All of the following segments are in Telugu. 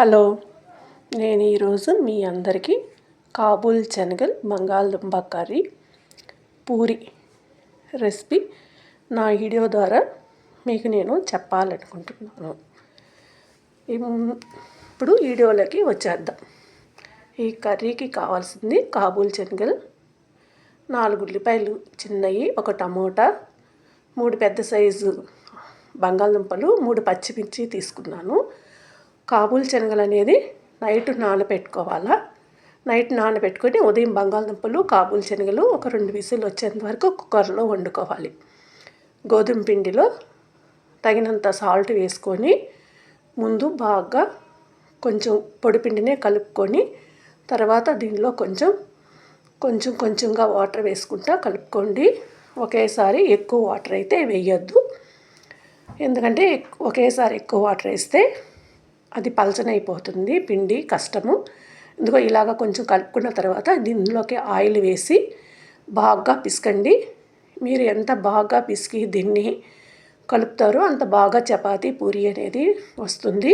హలో, నేను ఈరోజు మీ అందరికీ కాబూల్ శనగలు బంగాళదుంప కర్రీ పూరి రెసిపీ నా వీడియో ద్వారా మీకు నేను చెప్పాలనుకుంటున్నాను. ఇప్పుడు వీడియోలోకి వచ్చేద్దాం. ఈ కర్రీకి కావాల్సింది కాబూల్ శనగలు, 4 ఉల్లిపాయలు చిన్నవి, 1 టమోటా, 3 పెద్ద సైజు బంగాళదుంపలు, 3 పచ్చిమిర్చి తీసుకున్నాను. కాబూల్ శనగలు అనేది నైట్ నానబెట్టుకోవాలా. నైట్ నానబెట్టుకొని ఉదయం బంగాళదుంపలు, కాబూల్ శనగలు ఒక 2 విజిల్ వచ్చేంత వరకు కుక్కర్లో వండుకోవాలి. గోధుమ పిండిలో తగినంత సాల్ట్ వేసుకొని ముందు బాగా కొంచెం పొడి పిండినే కలుపుకొని తర్వాత దీనిలో కొంచెంగా వాటర్ వేసుకుంటా కలుపుకోండి. ఒకేసారి ఎక్కువ వాటర్ అయితే వేయొద్దు, ఎందుకంటే ఒకేసారి ఎక్కువ వాటర్ వేస్తే అది పలచనైపోతుంది, పిండి కష్టము. ఎందుకో ఇలాగ కొంచెం కలుపుకున్న తర్వాత దీనిలోకి ఆయిల్ వేసి బాగా పిసకండి. మీరు ఎంత బాగా పిసికి దీన్ని కలుపుతారో అంత బాగా చపాతీ పూరి అనేది వస్తుంది.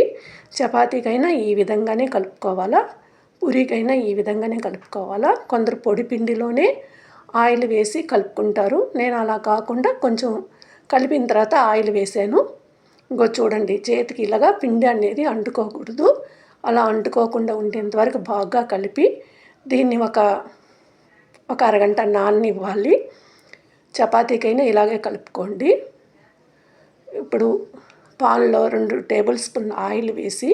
చపాతీకైనా ఈ విధంగానే కలుపుకోవాలా, పూరీకైనా ఈ విధంగానే కలుపుకోవాలా. కొందరు పొడి పిండిలోనే ఆయిల్ వేసి కలుపుకుంటారు. నేను అలా కాకుండా కొంచెం కలిపిన తర్వాత ఆయిల్ వేసాను. ఇంకో చూడండి, చేతికి ఇలాగా పిండి అనేది అంటుకోకూడదు. అలా అంటుకోకుండా ఉండేంతవరకు బాగా కలిపి దీన్ని ఒక అరగంట నాననివ్వాలి. చపాతీకైనా ఇలాగే కలుపుకోండి. ఇప్పుడు పాన్లో 2 టేబుల్ స్పూన్ ఆయిల్ వేసి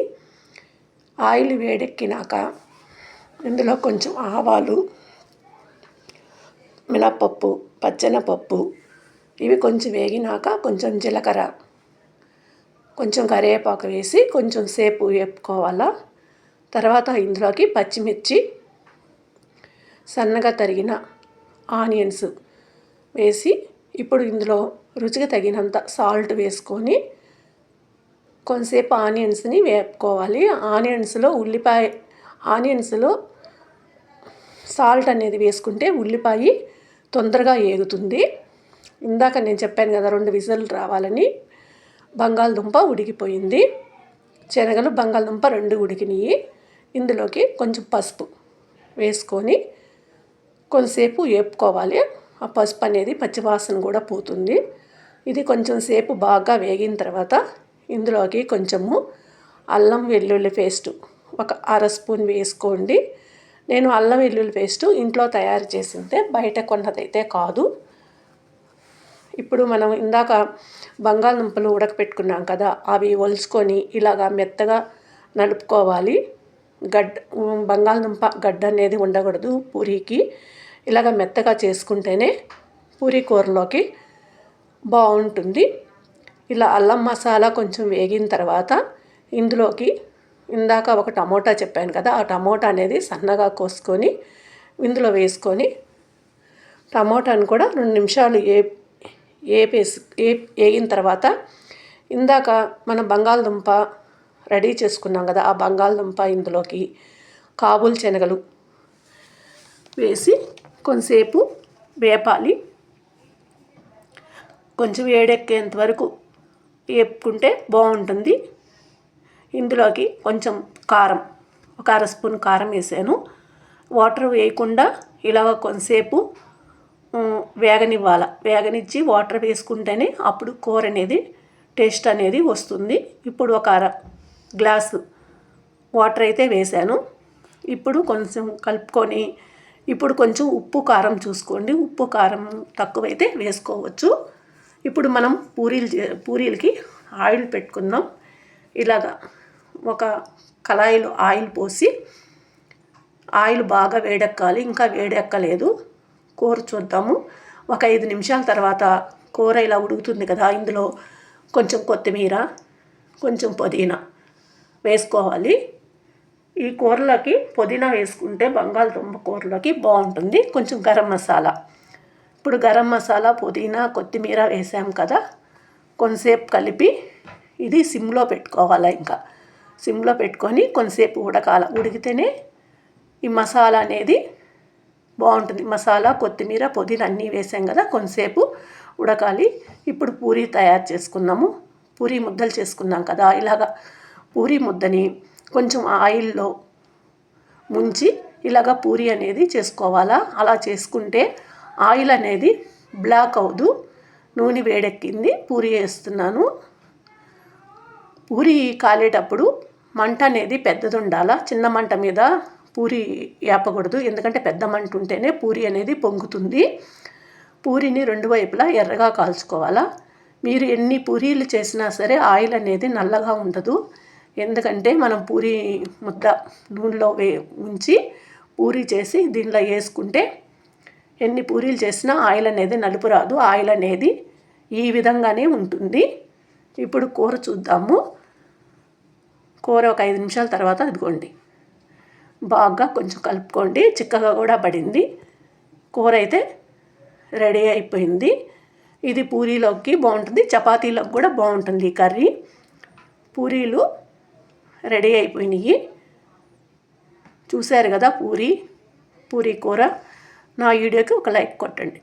ఆయిల్ వేడెక్కినాక ఇందులో కొంచెం ఆవాలు, మినప్పప్పు, పచ్చెనపప్పు ఇవి కొంచెం వేగినాక కొంచెం జీలకర్ర, కొంచెం కరివేపాకు వేసి కొంచెం సేపు వేపుకోవాలా. తర్వాత ఇందులోకి పచ్చిమిర్చి, సన్నగా తరిగిన ఆనియన్స్ వేసి ఇప్పుడు ఇందులో రుచికి తగినంత సాల్ట్ వేసుకొని కొంతసేపు ఆనియన్స్ని వేపుకోవాలి. ఆనియన్స్లో సాల్ట్ అనేది వేసుకుంటే ఉల్లిపాయ తొందరగా ఏగుతుంది. ఇందాక నేను చెప్పాను కదా 2 విజిల్ రావాలని. బంగాళదుంప ఉడికిపోయింది, శనగలు బంగాళదుంప 2 ఉడికినాయి. ఇందులోకి కొంచెం పసుపు వేసుకొని కొంతసేపు వేపుకోవాలి. ఆ పసుపు అనేది పచ్చివాసన కూడా పోతుంది. ఇది కొంచెం సేపు బాగా వేగిన తర్వాత ఇందులోకి కొంచెము అల్లం వెల్లుల్లి పేస్టు ఒక 1/2 స్పూన్ వేసుకోండి. నేను అల్లం వెల్లుల్లి పేస్టు ఇంట్లో తయారు చేసిందే, బయట కొన్నదైతే కాదు. ఇప్పుడు మనం ఇందాక బంగాళదుంపలు ఉడకపెట్టుకున్నాం కదా, అవి ఒలుచుకొని ఇలాగా మెత్తగా నలుపుకోవాలి. బంగాళదుంప గడ్డ అనేది ఉండకూడదు పూరీకి. ఇలాగ మెత్తగా చేసుకుంటేనే పూరీ కూరలోకి బాగుంటుంది. ఇలా అల్లం మసాలా కొంచెం వేగిన తర్వాత ఇందులోకి ఇందాక 1 టమోటా చెప్పాను కదా, ఆ టమోటా అనేది సన్నగా కోసుకొని ఇందులో వేసుకొని టమోటాను కూడా 2 నిమిషాలు వేగిన తర్వాత ఇందాక మన బంగాళదుంప రెడీ చేసుకున్నాం కదా, ఆ బంగాళదుంప ఇందులోకి కాబూల్ శనగలు వేసి కొంతసేపు వేపాలి. కొంచెం వేడెక్కేంత వరకు వేపుకుంటే బాగుంటుంది. ఇందులోకి కొంచెం కారం, ఒక 1/2 స్పూన్ కారం వేసాను. వాటర్ వేయకుండా ఇలాగ కొంతసేపు వేగనిచ్చి వాటర్ వేసుకుంటేనే అప్పుడు కూర అనేది టేస్ట్ అనేది వస్తుంది. ఇప్పుడు ఒక 1/2 గ్లాసు వాటర్ అయితే వేసాను. ఇప్పుడు కొంచెం కలుపుకొని ఇప్పుడు కొంచెం ఉప్పు కారం చూసుకోండి. ఉప్పు కారం తక్కువైతే వేసుకోవచ్చు. ఇప్పుడు మనం పూరీలకి ఆయిల్ పెట్టుకుందాం. ఇలాగా ఒక కళాయిలో ఆయిల్ పోసి ఆయిల్ బాగా వేడెక్కాలి. ఇంకా వేడెక్కలేదు, కూర చూద్దాము. ఒక 5 నిమిషాల తర్వాత కూర ఇలా ఉడుకుతుంది కదా, ఇందులో కొంచెం కొత్తిమీర, కొంచెం పుదీనా వేసుకోవాలి. ఈ కూరలోకి పుదీనా వేసుకుంటే బంగాళదుంప కూరలోకి బాగుంటుంది. కొంచెం గరం మసాలా, ఇప్పుడు గరం మసాలా, పుదీనా, కొత్తిమీర వేసాం కదా, కొంతసేపు కలిపి ఇది సిమ్లో పెట్టుకోవాలి. ఇంకా సిమ్లో పెట్టుకొని కొంతసేపు ఉడికితేనే ఈ మసాలా అనేది బాగుంటుంది. మసాలా, కొత్తిమీర, పుదీనా అన్నీ వేసాం కదా, కొంతసేపు ఉడకాలి. ఇప్పుడు పూరీ తయారు చేసుకుందాము. పూరీ ముద్దలు చేసుకున్నాం కదా, ఇలాగా పూరీ ముద్దని కొంచెం ఆయిల్లో ముంచి ఇలాగ పూరి అనేది చేసుకోవాలా. అలా చేసుకుంటే ఆయిల్ అనేది బ్లాక్ అవ్వదు. నూనె వేడెక్కింది, పూరి వేస్తున్నాను. పూరి కాలేటప్పుడు మంట అనేది పెద్దది ఉండాలా. చిన్న మంట మీద పూరి వేపకూడదు, ఎందుకంటే పెద్ద మంట ఉంటేనే పూరి అనేది పొంగుతుంది. పూరిని రెండు వైపులా ఎర్రగా కాల్చుకోవాలా. మీరు ఎన్ని పూరీలు చేసినా సరే ఆయిల్ అనేది నల్లగా ఉండదు, ఎందుకంటే మనం పూరి ముద్ద నూనెలో ఉంచి పూరి చేసి దీనిలో వేసుకుంటే ఎన్ని పూరీలు చేసినా ఆయిల్ అనేది నలుపు రాదు. ఆయిల్ అనేది ఈ విధంగానే ఉంటుంది. ఇప్పుడు కూర చూద్దాము. కూర ఒక 5 నిమిషాల తర్వాత అదిగోండి బాగా కొంచెం కలుపుకోండి, చిక్కగా కూడా పడింది. కూర అయితే రెడీ అయిపోయింది. ఇది పూరీలోకి బాగుంటుంది, చపాతీలోకి కూడా బాగుంటుంది ఈ కర్రీ. పూరీలు రెడీ అయిపోయినాయి. చూశారు కదా పూరీ కూర. నా వీడియోకి ఒక లైక్ కొట్టండి.